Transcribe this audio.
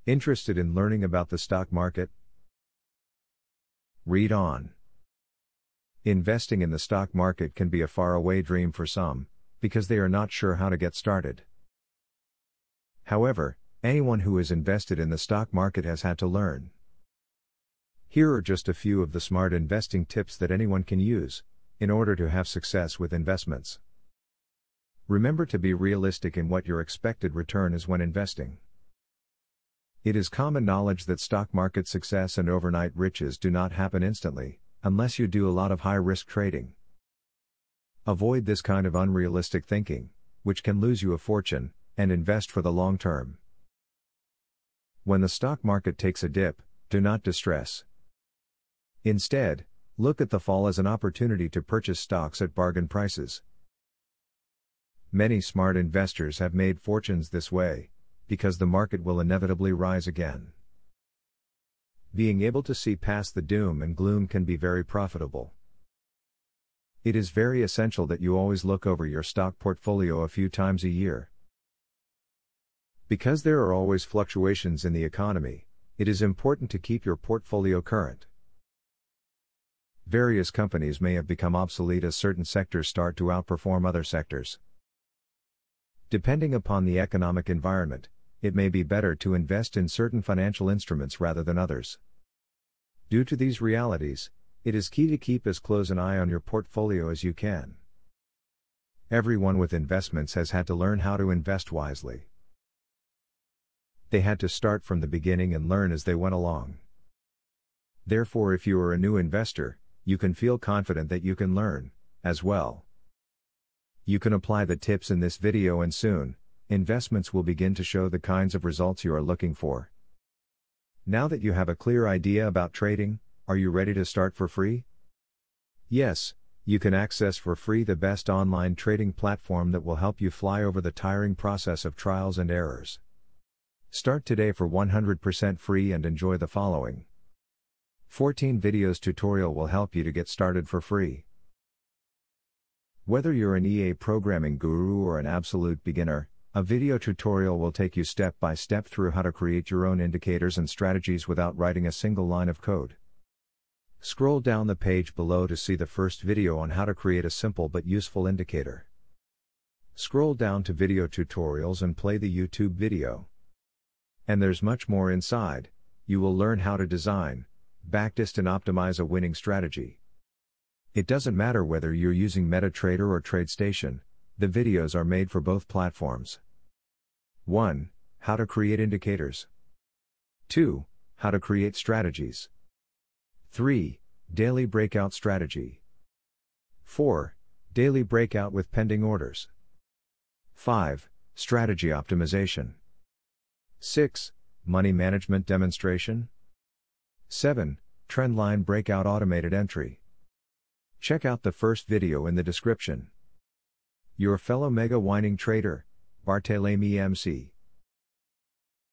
Interested in learning about the stock market? Read on. Investing in the stock market can be a faraway dream for some, because they are not sure how to get started. However, anyone who is invested in the stock market has had to learn. Here are just a few of the smart investing tips that anyone can use in order to have success with investments. Remember to be realistic in what your expected return is when investing. It is common knowledge that stock market success and overnight riches do not happen instantly, unless you do a lot of high-risk trading. Avoid this kind of unrealistic thinking, which can lose you a fortune, and invest for the long term. When the stock market takes a dip, do not distress. Instead, look at the fall as an opportunity to purchase stocks at bargain prices. Many smart investors have made fortunes this way, because the market will inevitably rise again. Being able to see past the doom and gloom can be very profitable. It is very essential that you always look over your stock portfolio a few times a year. Because there are always fluctuations in the economy, it is important to keep your portfolio current. Various companies may have become obsolete as certain sectors start to outperform other sectors. Depending upon the economic environment, it may be better to invest in certain financial instruments rather than others. Due to these realities, it is key to keep as close an eye on your portfolio as you can. Everyone with investments has had to learn how to invest wisely. They had to start from the beginning and learn as they went along. Therefore, if you are a new investor, you can feel confident that you can learn, as well. You can apply the tips in this video and soon, investments will begin to show the kinds of results you are looking for. Now that you have a clear idea about trading, are you ready to start for free? Yes, you can access for free the best online trading platform that will help you fly over the tiring process of trials and errors. Start today for 100% free and enjoy the following 14 videos tutorial will help you to get started for free. Whether you're an EA programming guru or an absolute beginner, a video tutorial will take you step by step through how to create your own indicators and strategies without writing a single line of code. Scroll down the page below to see the first video on how to create a simple but useful indicator. Scroll down to video tutorials and play the YouTube video. And there's much more inside. You will learn how to design, backtest and optimize a winning strategy. It doesn't matter whether you're using MetaTrader or TradeStation, the videos are made for both platforms. 1. How to create indicators. 2. How to create strategies. 3. Daily breakout strategy. 4. Daily breakout with pending orders. 5. Strategy optimization. 6. Money management demonstration. 7. Trendline breakout automated entry. Check out the first video in the description. Your fellow mega winning trader, Barthélemy MC.